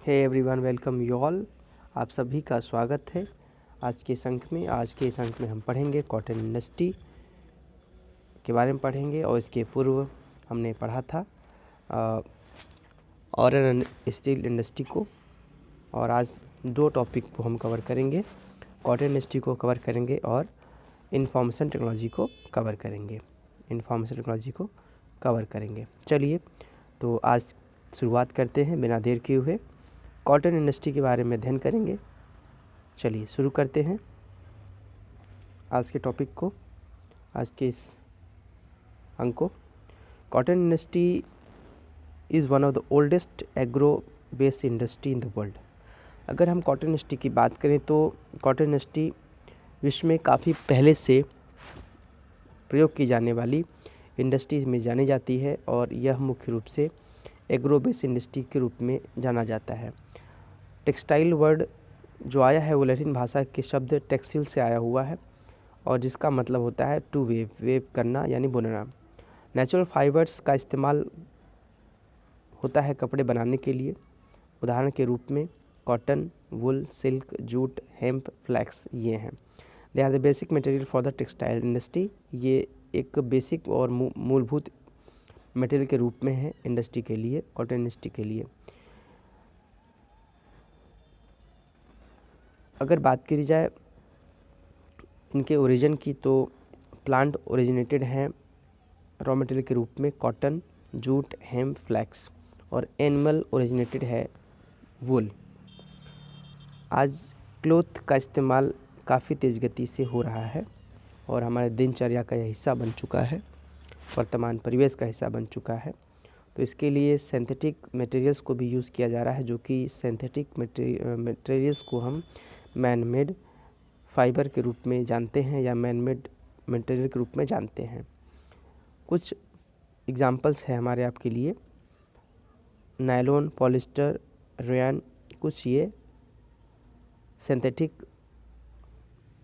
Hey everyone, welcome you all. आप सभी का स्वागत है आज के इस अंक में हम पढ़ेंगे कॉटन इंडस्ट्री के बारे में पढ़ेंगे। और इसके पूर्व हमने पढ़ा था आयरन स्टील इंडस्ट्री को। और आज दो टॉपिक को हम कवर करेंगे, कॉटन इंडस्ट्री को कवर करेंगे और इंफॉर्मेशन टेक्नोलॉजी को कवर करेंगे। चलिए तो आज शुरुआत करते हैं बिना देर किए हुए। कॉटन इंडस्ट्री के बारे में अध्ययन करेंगे। चलिए शुरू करते हैं आज के टॉपिक को, आज के इस अंक को। Cotton industry is one of the oldest agro based industry in the world. अगर हम कॉटन इंडस्ट्री की बात करें तो कॉटन इंडस्ट्री विश्व में काफ़ी पहले से प्रयोग की जाने वाली इंडस्ट्रीज में जानी जाती है और यह मुख्य रूप से एग्रो बेस्ड इंडस्ट्री के रूप में जाना जाता है। टेक्सटाइल वर्ड जो आया है वो लैटिन भाषा के शब्द टेक्सटाइल से आया हुआ है और जिसका मतलब होता है टू वेव करना यानी बुनना। नेचुरल फाइबर्स का इस्तेमाल होता है कपड़े बनाने के लिए। उदाहरण के रूप में cotton, wool, silk, jute, hemp, flax ये हैं। They are the basic material for the textile industry. ये एक बेसिक और मूलभूत मटेरियल के रूप में है इंडस्ट्री के लिए, कॉटन इंडस्ट्री के लिए। अगर बात करी जाए इनके ओरिजिन की तो प्लांट ओरिजिनेटेड हैं रॉ मटेरियल के रूप में कॉटन, जूट, हेम्प, फ्लैक्स, और एनिमल ओरिजिनेटेड है वुल। आज क्लोथ का इस्तेमाल काफ़ी तेज़ गति से हो रहा है और हमारे दिनचर्या का यह हिस्सा बन चुका है, वर्तमान परिवेश का हिस्सा बन चुका है। तो इसके लिए सिंथेटिक मटेरियल्स को भी यूज़ किया जा रहा है, जो कि सिंथेटिक मटेरियल्स को हम मैन मेड फाइबर के रूप में जानते हैं या मैन मेड मटेरियल के रूप में जानते हैं। कुछ एग्जांपल्स है हमारे आपके लिए, नायलॉन, पॉलिस्टर, रेयन, कुछ ये सिंथेटिक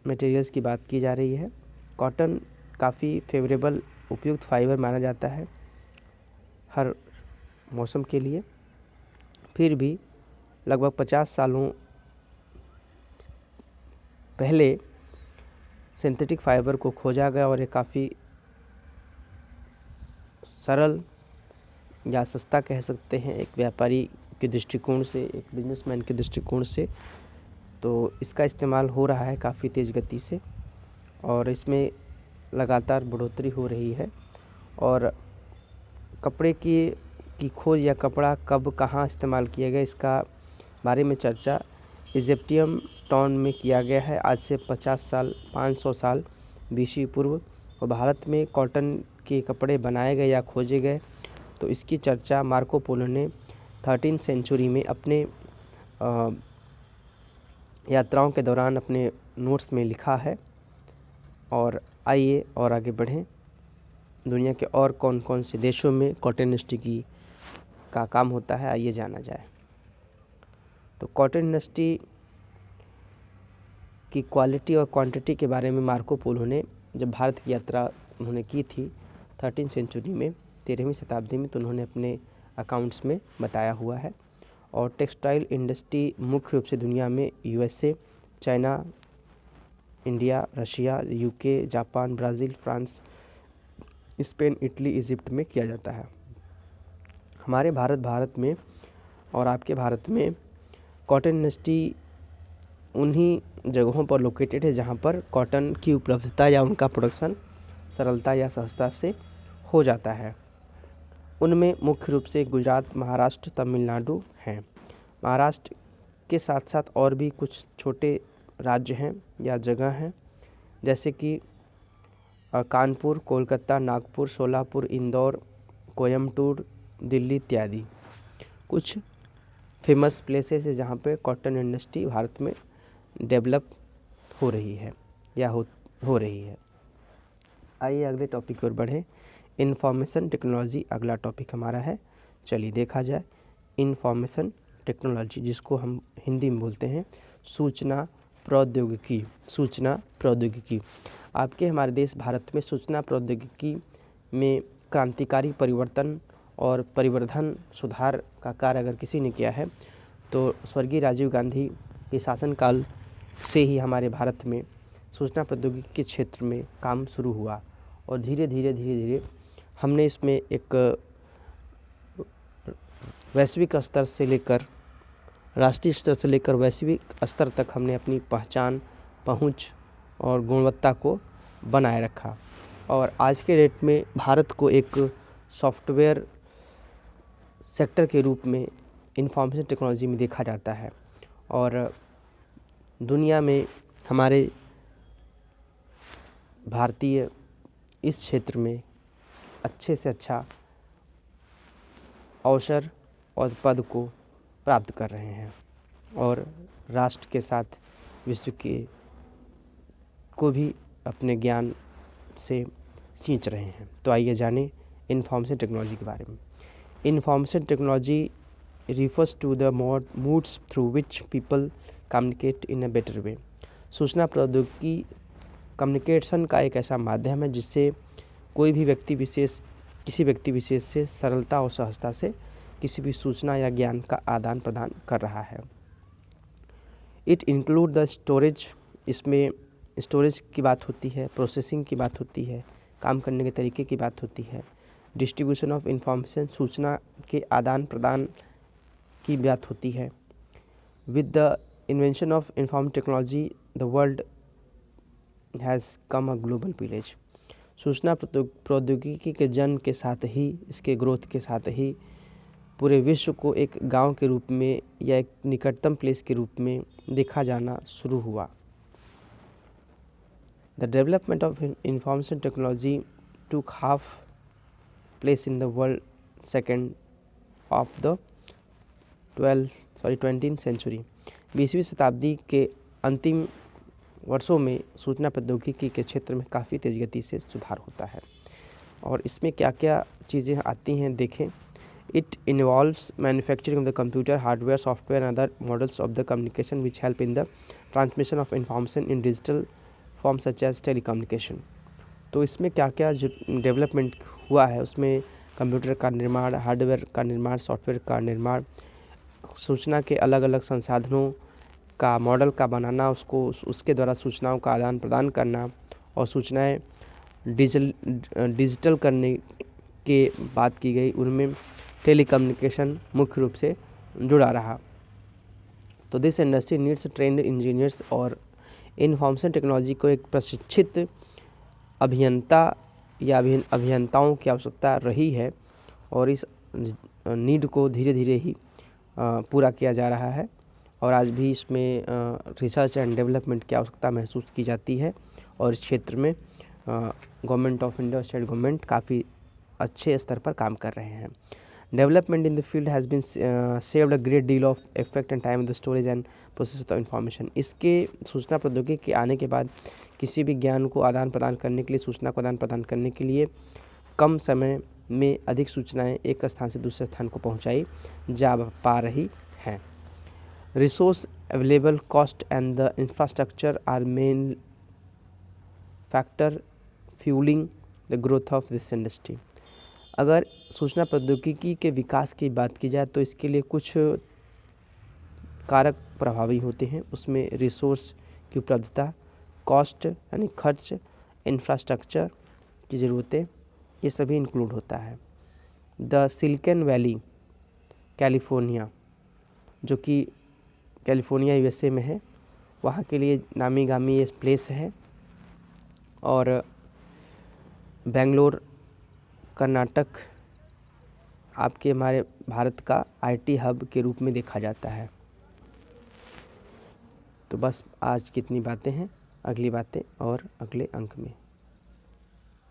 मटेरियल्स की बात की जा रही है। कॉटन काफ़ी फेवरेबल उपयुक्त फाइबर माना जाता है हर मौसम के लिए। फिर भी लगभग 50 सालों पहले सिंथेटिक फाइबर को खोजा गया और ये काफ़ी सरल या सस्ता कह सकते हैं एक व्यापारी के दृष्टिकोण से, एक बिजनेसमैन के दृष्टिकोण से। तो इसका इस्तेमाल हो रहा है काफ़ी तेज़ गति से और इसमें लगातार बढ़ोतरी हो रही है। और कपड़े की खोज या कपड़ा कब कहाँ इस्तेमाल किया गया इसका बारे में चर्चा इजिप्टियम टाउन में किया गया है आज से 500 साल बीसी पूर्व। और भारत में कॉटन के कपड़े बनाए गए या खोजे गए तो इसकी चर्चा मार्को पोलो ने 13वीं सेंचुरी में अपने यात्राओं के दौरान अपने नोट्स में लिखा है। और आइए और आगे बढ़ें, दुनिया के और कौन कौन से देशों में कॉटन इंडस्ट्री का काम होता है आइए जाना जाए। तो कॉटन इंडस्ट्री की क्वालिटी और क्वांटिटी के बारे में मार्को पोलो ने जब भारत की यात्रा उन्होंने की थी 13वीं सेंचुरी में, 13वीं शताब्दी में, तो उन्होंने अपने अकाउंट्स में बताया हुआ है। और टेक्सटाइल इंडस्ट्री मुख्य रूप से दुनिया में USA, China, India, Russia, UK, Japan, Brazil, France, Spain, Italy, Egypt में किया जाता है। हमारे भारत में और आपके भारत में कॉटन इंडस्ट्री उन्हीं जगहों पर लोकेटेड है जहां पर कॉटन की उपलब्धता या उनका प्रोडक्शन सरलता या सहजता से हो जाता है। उनमें मुख्य रूप से गुजरात, महाराष्ट्र, तमिलनाडु हैं। महाराष्ट्र के साथ साथ और भी कुछ छोटे राज्य हैं या जगह हैं, जैसे कि कानपुर, कोलकाता, नागपुर, सोलापुर, इंदौर, कोयम्बटूर, दिल्ली इत्यादि कुछ फेमस प्लेसेस है जहाँ पे कॉटन इंडस्ट्री भारत में डेवलप हो रही है या हो रही है। आइए अगले टॉपिक की ओर बढ़ें। इंफॉर्मेशन टेक्नोलॉजी अगला टॉपिक हमारा है। चलिए देखा जाए इंफॉर्मेशन टेक्नोलॉजी, जिसको हम हिंदी में बोलते हैं सूचना प्रौद्योगिकी। आपके हमारे देश भारत में सूचना प्रौद्योगिकी में क्रांतिकारी परिवर्तन और परिवर्धन सुधार का कार्य अगर किसी ने किया है तो स्वर्गीय राजीव गांधी के शासनकाल से ही हमारे भारत में सूचना प्रौद्योगिकी के क्षेत्र में काम शुरू हुआ और धीरे धीरे हमने इसमें एक वैश्विक स्तर से लेकर राष्ट्रीय स्तर से लेकर वैश्विक स्तर तक हमने अपनी पहचान, पहुंच और गुणवत्ता को बनाए रखा। और आज के डेट में भारत को एक सॉफ्टवेयर सेक्टर के रूप में इंफॉर्मेशन टेक्नोलॉजी में देखा जाता है और दुनिया में हमारे भारतीय इस क्षेत्र में अच्छे से अच्छा अवसर और पद को प्राप्त कर रहे हैं और राष्ट्र के साथ विश्व के को भी अपने ज्ञान से सींच रहे हैं। तो आइए जानें इंफॉर्मेशन टेक्नोलॉजी के बारे में। Information technology refers to the modes through which people communicate in a better way। सूचना प्रौद्योगिकी कम्युनिकेशन का एक ऐसा माध्यम है जिससे कोई भी किसी व्यक्ति विशेष से सरलता और सहजता से किसी भी सूचना या ज्ञान का आदान प्रदान कर रहा है। इट इंक्लूड द स्टोरेज, इसमें स्टोरेज की बात होती है, प्रोसेसिंग की बात होती है, काम करने के तरीके की बात होती है, डिस्ट्रीब्यूशन ऑफ इंफॉर्मेशन, सूचना के आदान प्रदान की बात होती है। With the invention of information technology the world has come a global village. सूचना प्रौद्योगिकी के जन्म के साथ ही, इसके ग्रोथ के साथ ही पूरे विश्व को एक गांव के रूप में या एक निकटतम प्लेस के रूप में देखा जाना शुरू हुआ। The development of information technology took half place in the world second of the 20th century. 20वीं शताब्दी के अंतिम वर्षों में सूचना प्रौद्योगिकी के क्षेत्र में काफ़ी तेज़ गति से सुधार होता है और इसमें क्या क्या चीज़ें आती हैं देखें। It involves manufacturing of the computer hardware software and other models of the communication which help in the transmission of information in digital form such as telecommunication. तो इसमें क्या क्या जो डेवलपमेंट हुआ है उसमें कंप्यूटर का निर्माण, हार्डवेयर का निर्माण, सॉफ्टवेयर का निर्माण, सूचना के अलग अलग संसाधनों का मॉडल का बनाना, उसके द्वारा सूचनाओं का आदान प्रदान करना और सूचनाएं डिजिटल करने के बात की गई, उनमें टेलीकम्युनिकेशन मुख्य रूप से जुड़ा रहा। तो this industry needs trend engineers और इंफॉर्मेशन टेक्नोलॉजी को एक प्रशिक्षित अभियंता या अभियंताओं की आवश्यकता रही है और इस नीड को धीरे धीरे ही पूरा किया जा रहा है और आज भी इसमें रिसर्च एंड डेवलपमेंट की आवश्यकता महसूस की जाती है और इस क्षेत्र में गवर्नमेंट ऑफ इंडिया और स्टेट गवर्नमेंट काफ़ी अच्छे स्तर पर काम कर रहे हैं। Development in the field has been saved a great deal of effect and time in the storage and process of information. इसके सूचना प्रौद्योगिकी के आने के बाद किसी भी ज्ञान को आदान प्रदान करने के लिए, सूचना को आदान प्रदान करने के लिए कम समय में अधिक सूचनाएं एक स्थान से दूसरे स्थान को पहुंचाई जा पा रही हैं। Resource available, cost and the infrastructure are main factor fueling the growth of this industry. अगर सूचना प्रौद्योगिकी के विकास की बात की जाए तो इसके लिए कुछ कारक प्रभावी होते हैं। उसमें रिसोर्स की उपलब्धता, कॉस्ट यानी खर्च, इंफ्रास्ट्रक्चर की ज़रूरतें, ये सभी इंक्लूड होता है। द सिलिकॉन वैली कैलिफोर्निया, जो कि कैलिफोर्निया यूएसए में है, वहाँ के लिए नामी गामी ये प्लेस है और बेंगलोर कर्नाटक आपके हमारे भारत का आईटी हब के रूप में देखा जाता है। तो बस आज कितनी बातें हैं, अगली बातें और अगले अंक में।